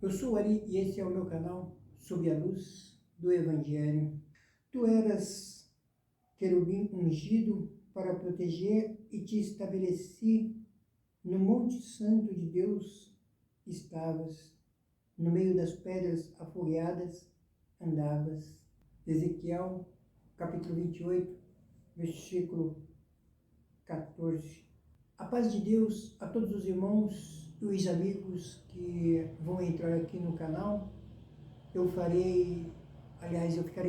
Eu sou Ari e esse é o meu canal Sob a Luz do Evangelho. Tu eras querubim ungido para proteger e te estabeleci no Monte Santo de Deus. Estavas no meio das pedras afogueadas, andavas. Ezequiel, capítulo 28, versículo 14. A paz de Deus a todos os irmãos e os amigos que vão entrar aqui no canal. Eu ficarei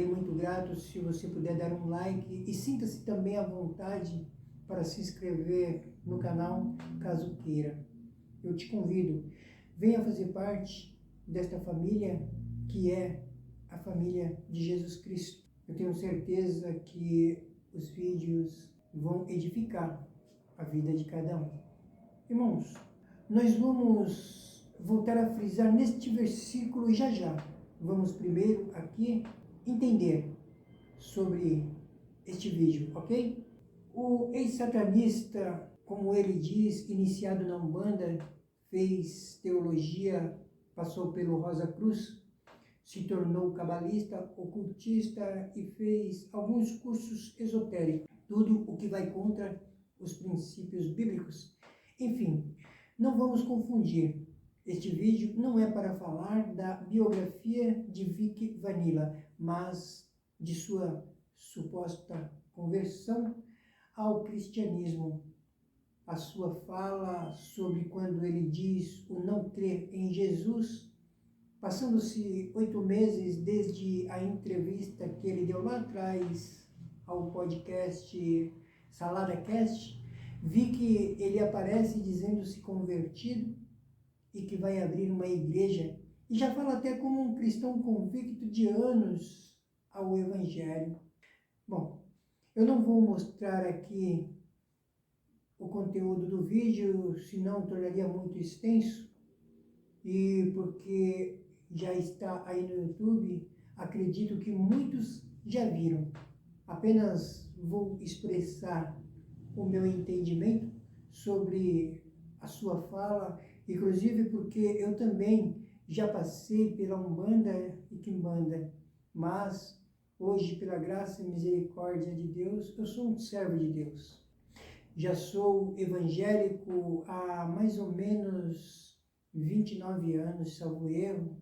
muito grato se você puder dar um like e sinta-se também à vontade para se inscrever no canal, caso queira. Eu te convido, venha fazer parte desta família que é a família de Jesus Cristo. Eu tenho certeza que os vídeos vão edificar a vida de cada um. Irmãos, nós vamos voltar a frisar neste versículo já. Vamos primeiro aqui entender sobre este vídeo, ok? O ex-satanista, como ele diz, iniciado na Umbanda, fez teologia, passou pelo Rosa Cruz, se tornou cabalista, ocultista e fez alguns cursos esotéricos. Tudo o que vai contra os princípios bíblicos. Enfim, não vamos confundir. Este vídeo não é para falar da biografia de Vic Vanilla, mas de sua suposta conversão ao cristianismo. A sua fala sobre quando ele diz o não crer em Jesus, passando-se 8 meses desde a entrevista que ele deu lá atrás ao podcast SaladaCast, vi que ele aparece dizendo-se convertido e que vai abrir uma igreja, e já fala até como um cristão convicto de anos ao Evangelho. Bom, eu não vou mostrar aqui o conteúdo do vídeo, senão tornaria muito extenso, e porque já está aí no YouTube, acredito que muitos já viram. Apenas vou expressar o meu entendimento sobre a sua fala, inclusive porque eu também já passei pela Umbanda e Quimbanda, mas hoje, pela graça e misericórdia de Deus, eu sou um servo de Deus. Já sou evangélico há mais ou menos 29 anos, salvo erro,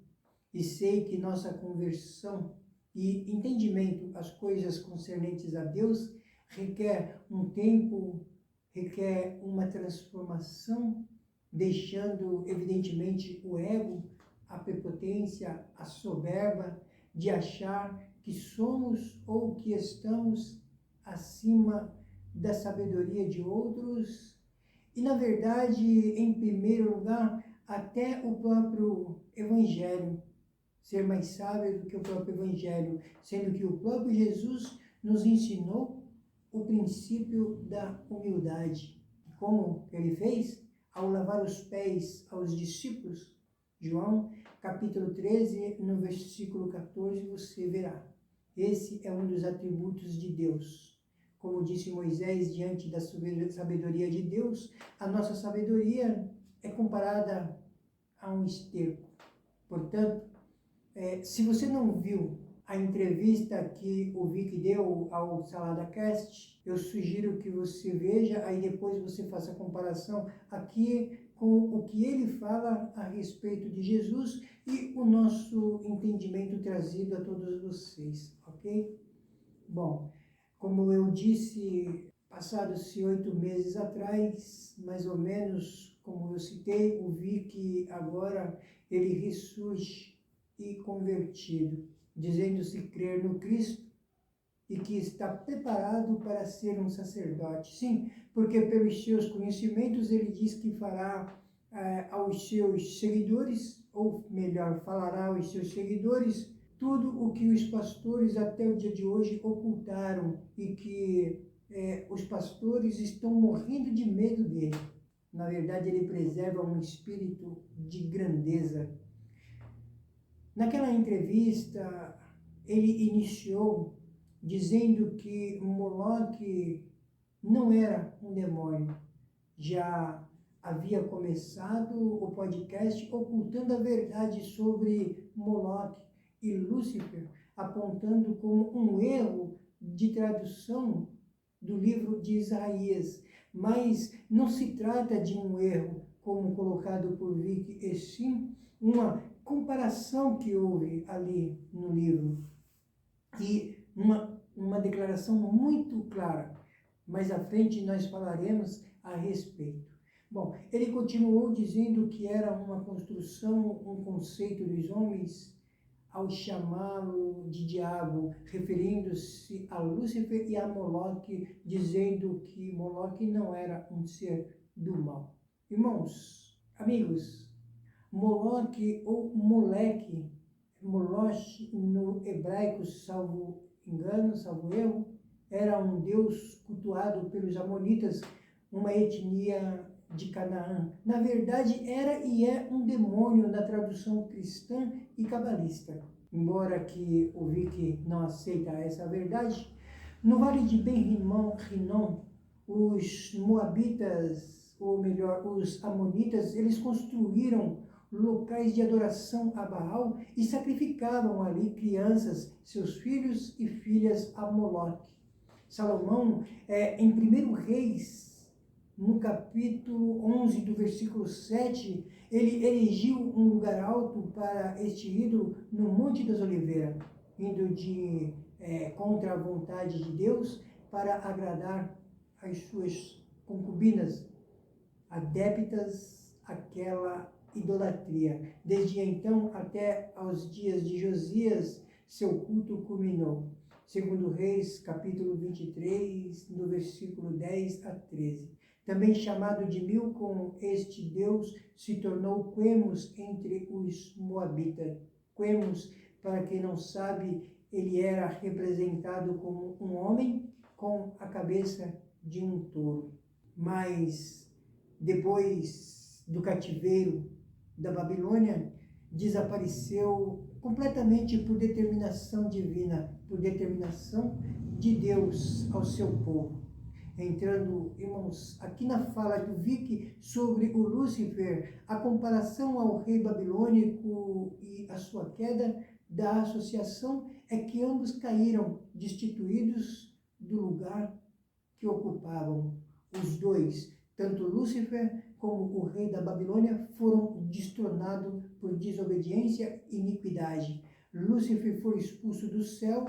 e sei que nossa conversão e entendimento às coisas concernentes a Deus requer um tempo, requer uma transformação, deixando evidentemente o ego, a prepotência, a soberba de achar que somos ou que estamos acima da sabedoria de outros e, na verdade, em primeiro lugar, até o próprio Evangelho, ser mais sábio do que o próprio Evangelho, sendo que o próprio Jesus nos ensinou o princípio da humildade. Como ele fez? Ao lavar os pés aos discípulos, João, capítulo 13, no versículo 14, você verá. Esse é um dos atributos de Deus. Como disse Moisés, diante da sabedoria de Deus, a nossa sabedoria é comparada a um esterco. Portanto, se você não viu a entrevista que o Vic deu ao SaladaCast, eu sugiro que você veja, aí depois você faça a comparação aqui com o que ele fala a respeito de Jesus e o nosso entendimento trazido a todos vocês, ok? Bom, como eu disse, passados-se 8 meses atrás, mais ou menos, como eu citei, o Vic agora, ele ressurge e convertido, dizendo-se crer no Cristo e que está preparado para ser um sacerdote. Sim, porque pelos seus conhecimentos ele diz que fará aos seus seguidores, ou melhor, falará aos seus seguidores, tudo o que os pastores até o dia de hoje ocultaram e que os pastores estão morrendo de medo dele. Na verdade, ele preserva um espírito de grandeza. Naquela entrevista, ele iniciou dizendo que Moloque não era um demônio. Já havia começado o podcast ocultando a verdade sobre Moloque e Lúcifer, apontando como um erro de tradução do livro de Isaías. Mas não se trata de um erro, como colocado por Vic, e sim uma comparação que houve ali no livro. E uma declaração muito clara. Mais à frente nós falaremos a respeito. Bom, ele continuou dizendo que era uma construção, um conceito dos homens ao chamá-lo de diabo, referindo-se a Lúcifer e a Moloque, dizendo que Moloque não era um ser do mal. Irmãos, amigos, Moloque ou Moleque, Moloch no hebraico, salvo engano, salvo erro, era um deus cultuado pelos amonitas, uma etnia de Canaã. Na verdade, era e é um demônio na tradução cristã e cabalista. Embora que o Vic não aceita essa verdade, no vale de Ben-Rinom, os moabitas, ou melhor, os amonitas, eles construíram locais de adoração a Baal e sacrificavam ali crianças, seus filhos e filhas a Moloque. Salomão, em 1 Reis, no capítulo 11, do versículo 7, ele erigiu um lugar alto para este ídolo no Monte das Oliveiras, indo contra a vontade de Deus para agradar as suas concubinas, adeptas àquela idolatria. Desde então até aos dias de Josias, seu culto culminou. Segundo Reis, capítulo 23, no versículo 10 a 13. Também chamado de Milcom, este deus se tornou Quemos entre os moabitas. Quemos, para quem não sabe, ele era representado como um homem com a cabeça de um touro. Mas depois do cativeiro da Babilônia, desapareceu completamente por determinação divina, por determinação de Deus ao seu povo. Entrando, irmãos, aqui na fala do Vic sobre o Lúcifer, a comparação ao rei babilônico e a sua queda da associação é que ambos caíram destituídos do lugar que ocupavam. Os dois, tanto Lúcifer como o rei da Babilônia, foram destronados por desobediência e iniquidade. Lúcifer foi expulso do céu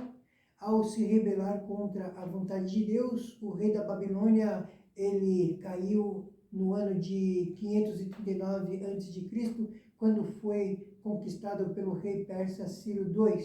ao se rebelar contra a vontade de Deus. O rei da Babilônia, ele caiu no ano de 539 a.C., quando foi conquistado pelo rei persa Ciro II,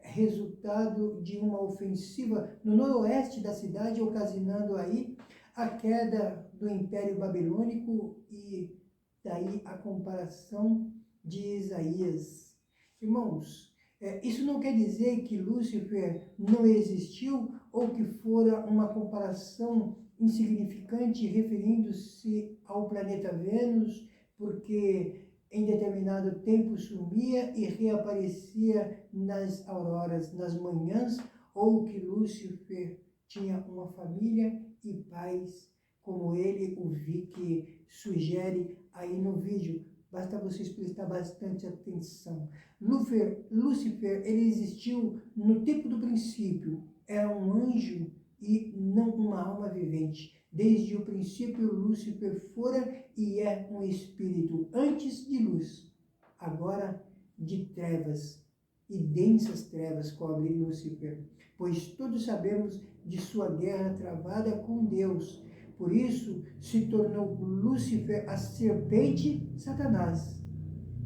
resultado de uma ofensiva no noroeste da cidade, ocasionando aí a queda do Império Babilônico, e daí a comparação de Isaías. Irmãos, isso não quer dizer que Lúcifer não existiu ou que fora uma comparação insignificante referindo-se ao planeta Vênus, porque em determinado tempo sumia e reaparecia nas auroras, nas manhãs, ou que Lúcifer tinha uma família e pais, como ele, o Vic, sugere aí no vídeo. Basta vocês prestar bastante atenção. Lúcifer, ele existiu no tempo do princípio. Era um anjo e não uma alma vivente. Desde o princípio, Lúcifer fora e é um espírito, antes de luz, agora de trevas, e densas trevas cobre Lúcifer, pois todos sabemos de sua guerra travada com Deus. Por isso se tornou Lúcifer a serpente Satanás,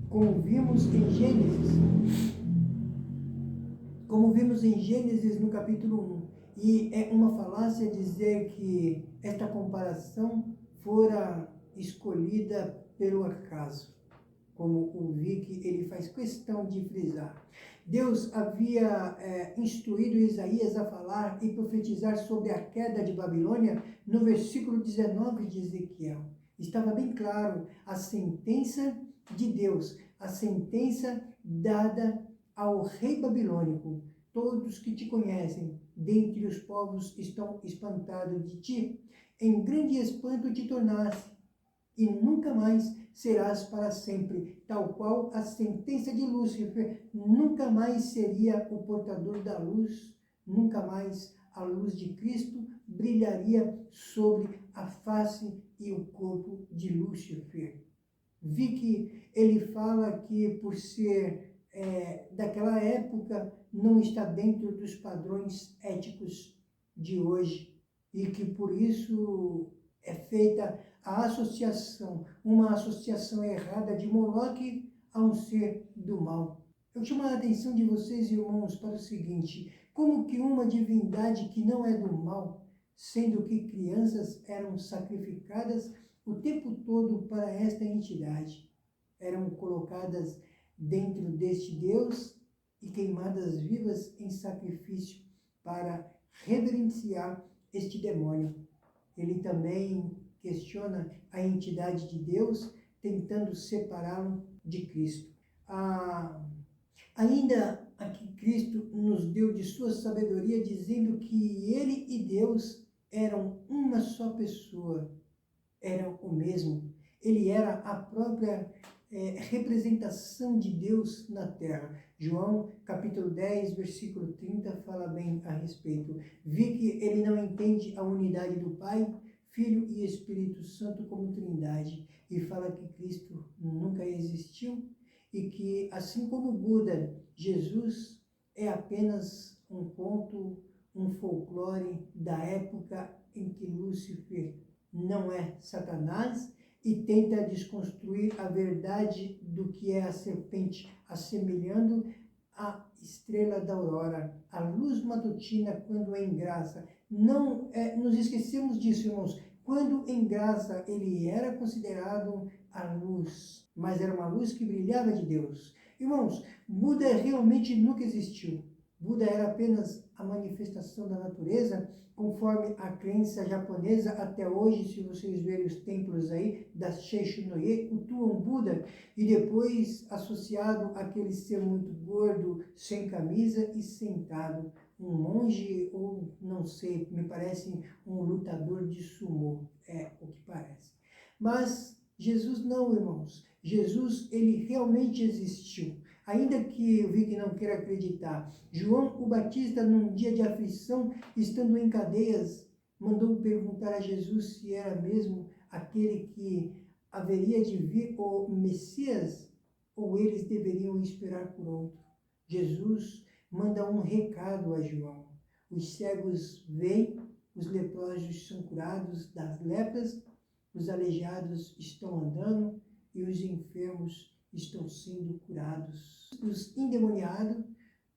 como vimos em Gênesis no capítulo 1. E é uma falácia dizer que esta comparação fora escolhida pelo acaso, como o Vic ele faz questão de frisar. Deus havia instruído Isaías a falar e profetizar sobre a queda de Babilônia no versículo 19 de Ezequiel. Estava bem claro a sentença de Deus, a sentença dada ao rei babilônico. Todos que te conhecem, dentre os povos, estão espantados de ti. Em grande espanto te tornaste, e nunca mais serás para sempre, tal qual a sentença de Lúcifer nunca mais seria o portador da luz, nunca mais a luz de Cristo brilharia sobre a face e o corpo de Lúcifer. Vi que ele fala que por ser daquela época não está dentro dos padrões éticos de hoje e que por isso é feita a associação, uma associação errada de Moloque a um ser do mal. Eu chamo a atenção de vocês, irmãos, para o seguinte: como que uma divindade que não é do mal, sendo que crianças eram sacrificadas o tempo todo para esta entidade, eram colocadas dentro deste Deus e queimadas vivas em sacrifício para reverenciar este demônio. Ele também questiona a entidade de Deus, tentando separá-lo de Cristo. Ainda aqui Cristo nos deu de sua sabedoria, dizendo que ele e Deus eram uma só pessoa, eram o mesmo. Ele era a própria representação de Deus na terra. João, capítulo 10, versículo 30, fala bem a respeito. Vi que ele não entende a unidade do Pai, Filho e Espírito Santo como trindade, e fala que Cristo nunca existiu e que, assim como Buda, Jesus é apenas um conto, um folclore da época em que Lúcifer não é Satanás e tenta desconstruir a verdade do que é a serpente, assemelhando a estrela da aurora, a luz matutina quando engraça. Não nos esquecemos disso, irmãos. Quando engraça, ele era considerado a luz, mas era uma luz que brilhava de Deus. Irmãos, Buda realmente nunca existiu. Buda era apenas a manifestação da natureza, conforme a crença japonesa. Até hoje, se vocês verem os templos aí da Seishonoye, cultuam Buda, e depois associado àquele ser muito gordo, sem camisa e sentado, um monge ou, não sei, me parece um lutador de sumô, é o que parece. Mas Jesus não, irmãos. Jesus, ele realmente existiu. Ainda que eu vi que não queira acreditar, João o Batista, num dia de aflição, estando em cadeias, mandou perguntar a Jesus se era mesmo aquele que haveria de vir, o Messias, ou eles deveriam esperar por outro. Jesus manda um recado a João. Os cegos veem, os leprosos são curados das lepras, os aleijados estão andando e os enfermos estão sendo curados. Os endemoniados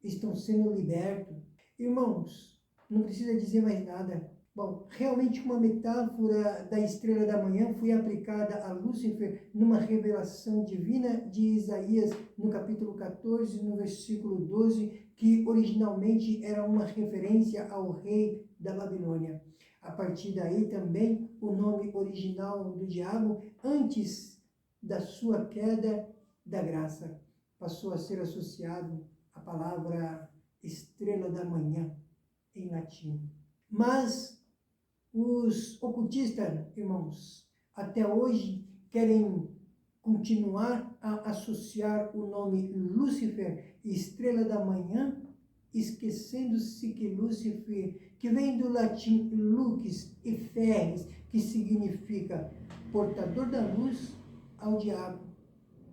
estão sendo libertos. Irmãos, não precisa dizer mais nada. Bom, realmente uma metáfora da estrela da manhã foi aplicada a Lúcifer numa revelação divina de Isaías, no capítulo 14, no versículo 12, que originalmente era uma referência ao rei da Babilônia. A partir daí também o nome original do diabo, antes da sua queda da graça, passou a ser associado à palavra estrela da manhã, em latim. Mas os ocultistas, irmãos, até hoje querem continuar a associar o nome Lúcifer, estrela da manhã, esquecendo-se que Lúcifer, que vem do latim lux e ferres, que significa portador da luz, ao diabo,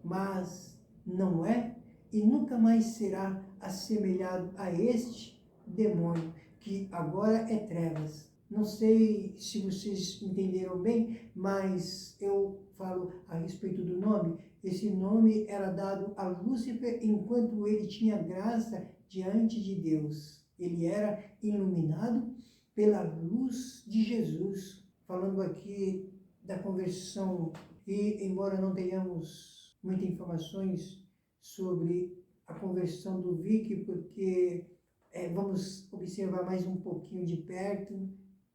mas não é e nunca mais será assemelhado a este demônio, que agora é trevas. Não sei se vocês entenderam bem, mas eu falo a respeito do nome. Esse nome era dado a Lúcifer enquanto ele tinha graça diante de Deus. Ele era iluminado pela luz de Jesus. Falando aqui da conversão, e embora não tenhamos muitas informações sobre a conversão do Vic, porque vamos observar mais um pouquinho de perto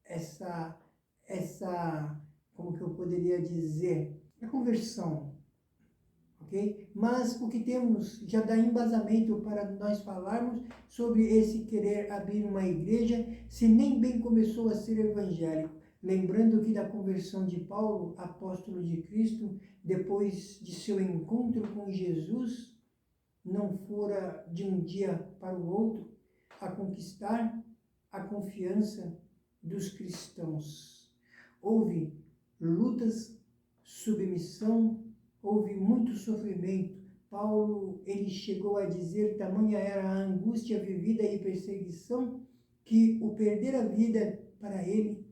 essa, como que eu poderia dizer, a conversão, ok? Mas o que temos já dá embasamento para nós falarmos sobre esse querer abrir uma igreja, se nem bem começou a ser evangélico. lembrando que da conversão de Paulo, apóstolo de Cristo, depois de seu encontro com Jesus, não fora de um dia para o outro a conquistar a confiança dos cristãos. Houve lutas, submissão, houve muito sofrimento. Paulo, ele chegou a dizer, tamanha era a angústia vivida e perseguição, que o perder a vida para ele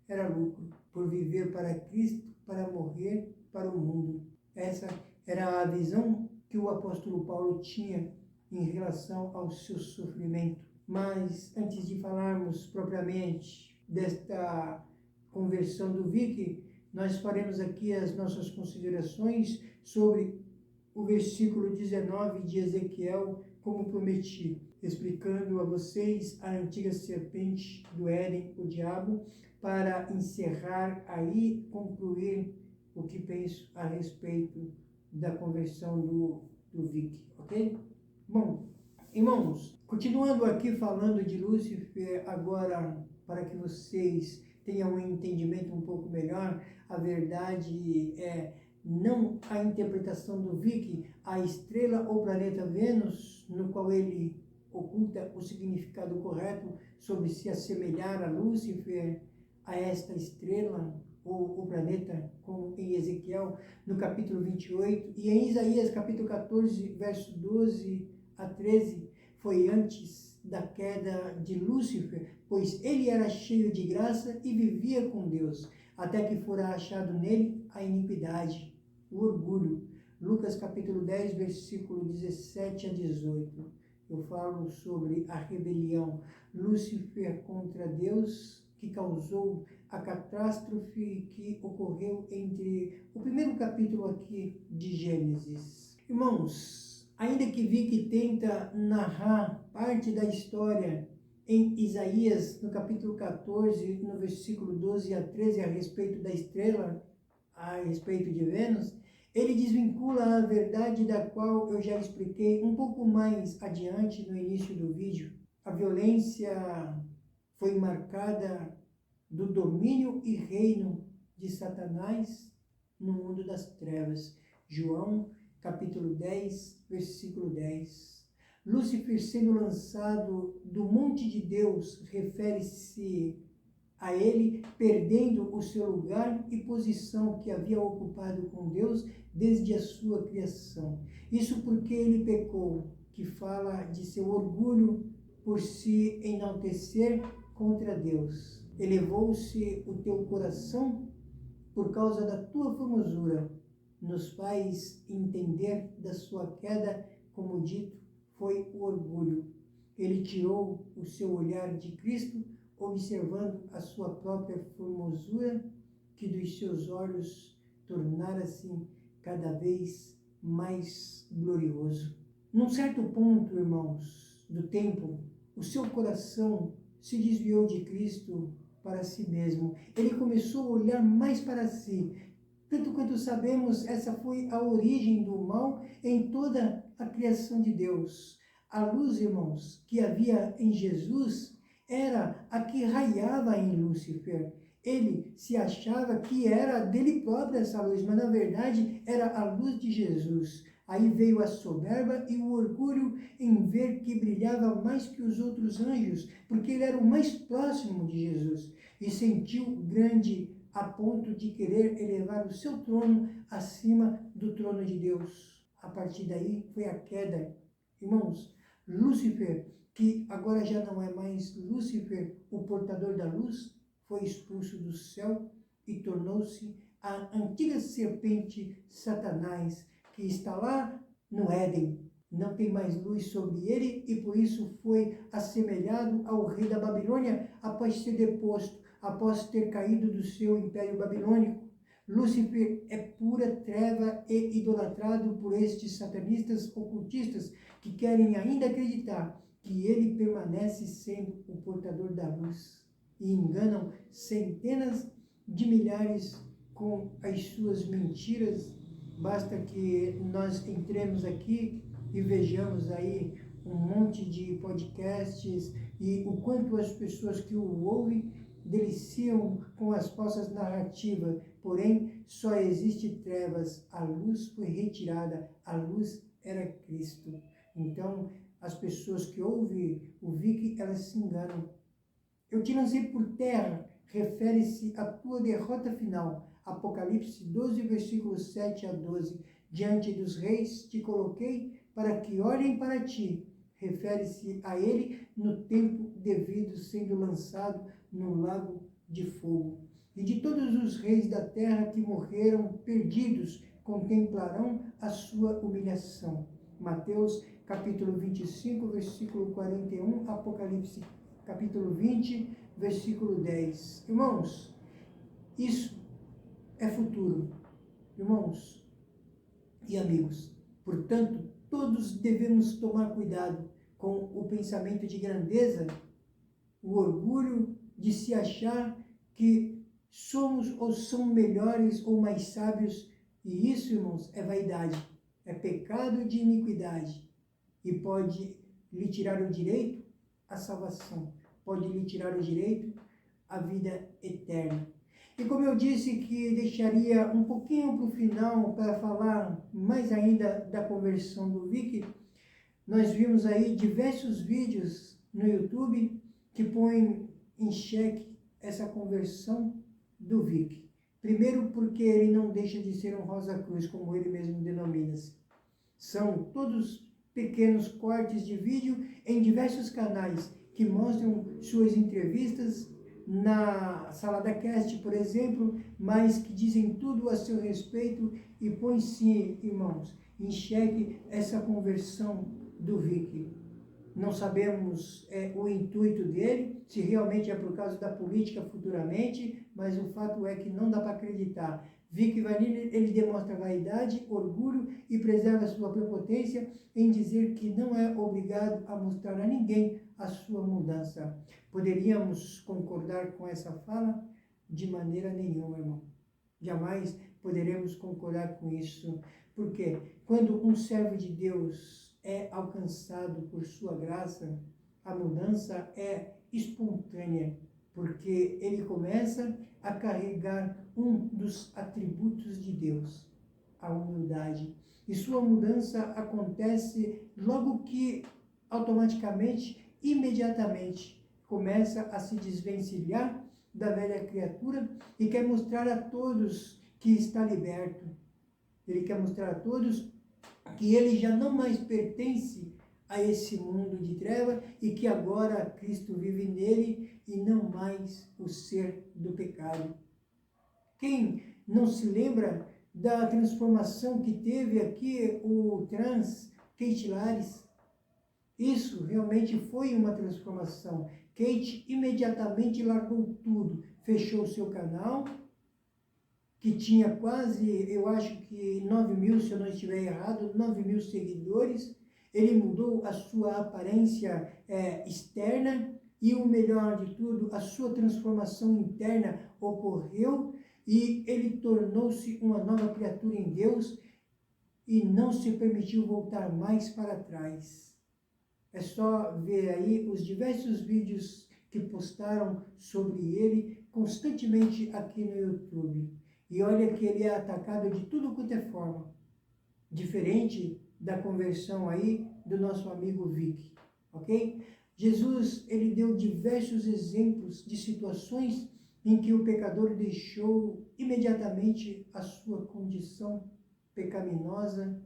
era lucro, por viver para Cristo, para morrer para o mundo. Essa era a visão que o apóstolo Paulo tinha em relação ao seu sofrimento. Mas, antes de falarmos propriamente desta conversão do Vic, nós faremos aqui as nossas considerações sobre o versículo 19 de Ezequiel, como prometi, explicando a vocês a antiga serpente do Éden, o diabo, para encerrar aí, concluir o que penso a respeito da conversão do Vic, ok? Bom, irmãos, continuando aqui falando de Lúcifer, agora para que vocês tenham um entendimento um pouco melhor, a verdade é não a interpretação do Vic, a estrela ou planeta Vênus, no qual ele oculta o significado correto sobre se assemelhar a Lúcifer, a esta estrela ou o planeta, como em Ezequiel, no capítulo 28, e em Isaías, capítulo 14, verso 12 a 13, foi antes da queda de Lúcifer, pois ele era cheio de graça e vivia com Deus, até que fora achado nele a iniquidade, o orgulho. Lucas capítulo 10, versículo 17 a 18. Eu falo sobre a rebelião Lúcifer contra Deus, que causou a catástrofe que ocorreu entre o primeiro capítulo aqui de Gênesis. Irmãos, ainda que Vic tenta narrar parte da história em Isaías, no capítulo 14, no versículo 12 a 13, a respeito da estrela, a respeito de Vênus, ele desvincula a verdade da qual eu já expliquei um pouco mais adiante no início do vídeo. A violência foi marcada do domínio e reino de Satanás no mundo das trevas. João, capítulo 10, versículo 10. Lúcifer sendo lançado do monte de Deus, refere-se a ele perdendo o seu lugar e posição que havia ocupado com Deus desde a sua criação. Isso porque ele pecou, que fala de seu orgulho por se enaltecer contra Deus. Elevou-se o teu coração por causa da tua formosura, nos faz entender da sua queda, como dito, foi o orgulho. Ele tirou o seu olhar de Cristo, observando a sua própria formosura, que dos seus olhos tornara-se cada vez mais glorioso. Num certo ponto, irmãos, do tempo, o seu coração se desviou de Cristo para si mesmo. Ele começou a olhar mais para si. Tanto quanto sabemos, essa foi a origem do mal em toda a criação de Deus. A luz, irmãos, que havia em Jesus era a que raiava em Lúcifer. Ele se achava que era dele próprio essa luz, mas na verdade era a luz de Jesus. Aí veio a soberba e o orgulho em ver que brilhava mais que os outros anjos, porque ele era o mais próximo de Jesus, e sentiu grande a ponto de querer elevar o seu trono acima do trono de Deus. A partir daí foi a queda. Irmãos, Lúcifer, que agora já não é mais Lúcifer, o portador da luz, foi expulso do céu e tornou-se a antiga serpente Satanás, que está lá no Éden. Não tem mais luz sobre ele e por isso foi assemelhado ao rei da Babilônia após ser deposto, após ter caído do seu império babilônico. Lúcifer é pura treva e idolatrado por estes satanistas ocultistas que querem ainda acreditar que ele permanece sendo o portador da luz e enganam centenas de milhares com as suas mentiras. Basta que nós entremos aqui e vejamos aí um monte de podcasts e o quanto as pessoas que o ouvem deliciam com as falsas narrativas, porém só existe trevas, a luz foi retirada, a luz era Cristo. Então, as pessoas que ouvem o Vic, elas se enganam. Eu te lancei por terra, refere-se à tua derrota final. Apocalipse 12, versículos 7 a 12. Diante dos reis te coloquei para que olhem para ti. Refere-se a ele no tempo devido, sendo lançado no lago de fogo. E de todos os reis da terra que morreram perdidos, contemplarão a sua humilhação. Mateus capítulo 25, versículo 41, Apocalipse capítulo 20, versículo 10. Irmãos, isso é futuro. Irmãos e amigos, portanto, todos devemos tomar cuidado com o pensamento de grandeza, o orgulho de se achar que somos ou são melhores ou mais sábios. E isso, irmãos, é vaidade, é pecado de iniquidade e pode lhe tirar o direito à salvação, pode lhe tirar o direito à vida eterna. E como eu disse que deixaria um pouquinho para o final para falar mais ainda da conversão do Vic, nós vimos aí diversos vídeos no YouTube que põem em xeque essa conversão do Vic. Primeiro porque ele não deixa de ser um Rosa Cruz, como ele mesmo denomina-se. São todos pequenos cortes de vídeo em diversos canais que mostram suas entrevistas na Salada Cast, por exemplo, mas que dizem tudo a seu respeito e põem sim, irmãos, em xeque essa conversão do Vic. Não sabemos o intuito dele, se realmente é por causa da política futuramente, mas o fato é que não dá para acreditar. Vic Vanille, ele demonstra vaidade, orgulho e preserva sua prepotência em dizer que não é obrigado a mostrar a ninguém a sua mudança. Poderíamos concordar com essa fala? De maneira nenhuma, irmão. Jamais poderemos concordar com isso. Porque quando um servo de Deus é alcançado por sua graça, a mudança é espontânea, porque ele começa a carregar um dos atributos de Deus, a humildade. E sua mudança acontece logo que, automaticamente, imediatamente, começa a se desvencilhar da velha criatura e quer mostrar a todos que está liberto. Ele quer mostrar a todos que ele já não mais pertence a esse mundo de treva e que agora Cristo vive nele e não mais o ser do pecado. Quem não se lembra da transformação que teve aqui o trans Kate Lares? Isso realmente foi uma transformação. Kate imediatamente largou tudo, fechou seu canal, que tinha quase, eu acho que 9.000, se eu não estiver errado, 9.000 seguidores. Ele mudou a sua aparência externa e, o melhor de tudo, a sua transformação interna ocorreu e ele tornou-se uma nova criatura em Deus e não se permitiu voltar mais para trás. É só ver aí os diversos vídeos que postaram sobre ele constantemente aqui no YouTube. E olha que ele é atacado de tudo quanto é forma. Diferente da conversão aí do nosso amigo Vic, ok? Jesus, ele deu diversos exemplos de situações em que o pecador deixou imediatamente a sua condição pecaminosa,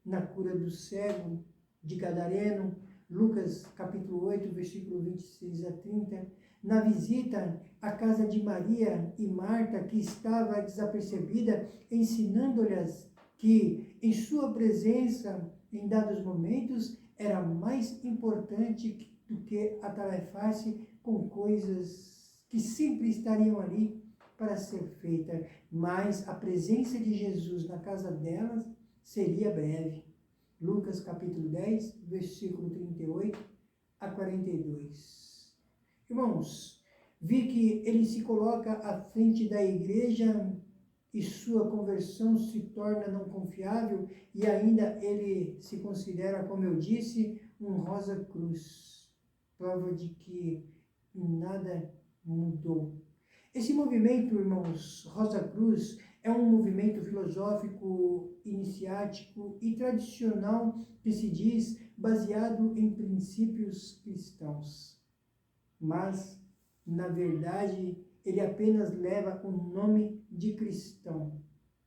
na cura do cego de Gadareno, Lucas capítulo 8, versículo 26 a 30, na visita à casa de Maria e Marta, que estava desapercebida, ensinando-lhes que em sua presença, em dados momentos, era mais importante do que atarefar-se com coisas que sempre estariam ali para ser feita, mas a presença de Jesus na casa delas seria breve. Lucas capítulo 10, versículo 38 a 42. Irmãos, vi que ele se coloca à frente da igreja e sua conversão se torna não confiável e ainda ele se considera, como eu disse, um Rosa Cruz. Prova de que nada mudou. Esse movimento, irmãos, Rosa Cruz, é um movimento filosófico, iniciático e tradicional que se diz baseado em princípios cristãos. Mas, na verdade, ele apenas leva o nome de cristão,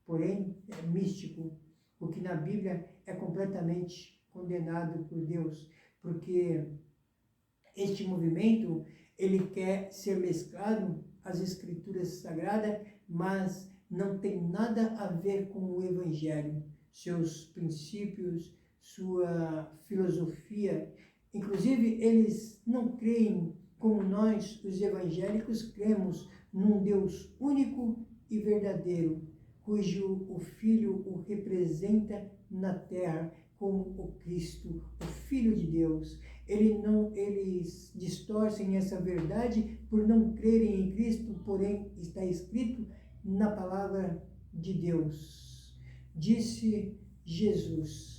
porém é místico, o que na Bíblia é completamente condenado por Deus, porque este movimento, ele quer ser mesclado às escrituras sagradas, mas não tem nada a ver com o Evangelho, seus princípios, sua filosofia. Inclusive, eles não creem como nós, os evangélicos, cremos num Deus único e verdadeiro, cujo o Filho o representa na terra como o Cristo, o Filho de Deus. Eles distorcem essa verdade por não crerem em Cristo, porém está escrito na palavra de Deus. Disse Jesus: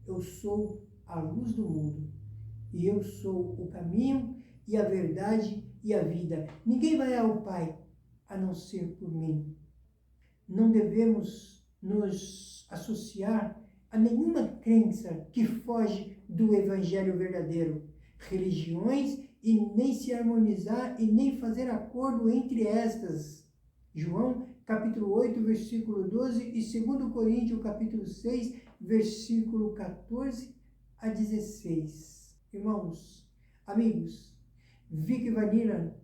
eu sou a luz do mundo, e eu sou o caminho e a verdade e a vida. Ninguém vai ao Pai a não ser por mim. Não devemos nos associar a nenhuma crença que foge do Evangelho verdadeiro, religiões, e nem se harmonizar e nem fazer acordo entre estas. João, capítulo 8, versículo 12 e 2 Coríntios, capítulo 6, versículo 14 a 16. Irmãos, amigos, Vic Vanilla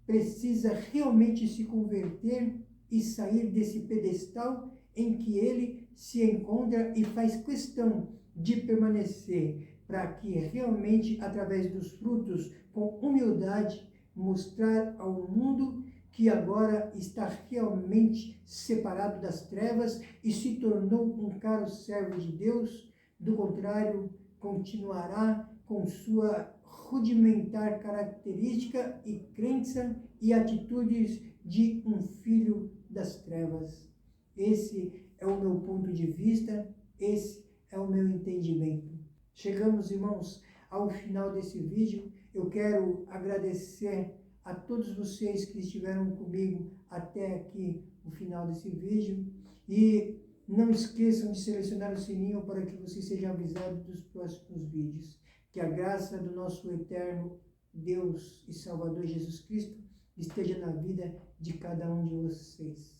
precisa realmente se converter e sair desse pedestal em que ele se encontra e faz questão de permanecer, para que realmente, através dos frutos, com humildade, mostrar ao mundo que agora está realmente separado das trevas e se tornou um caro servo de Deus. Do contrário, continuará com sua rudimentar característica e crença e atitudes de um filho das trevas. Esse é o meu ponto de vista, esse é o meu entendimento. Chegamos, irmãos, ao final desse vídeo. Eu quero agradecer a todos vocês que estiveram comigo até aqui, o final desse vídeo. E não esqueçam de selecionar o sininho para que você seja avisado dos próximos vídeos. Que a graça do nosso eterno Deus e Salvador Jesus Cristo esteja na vida de cada um de vocês.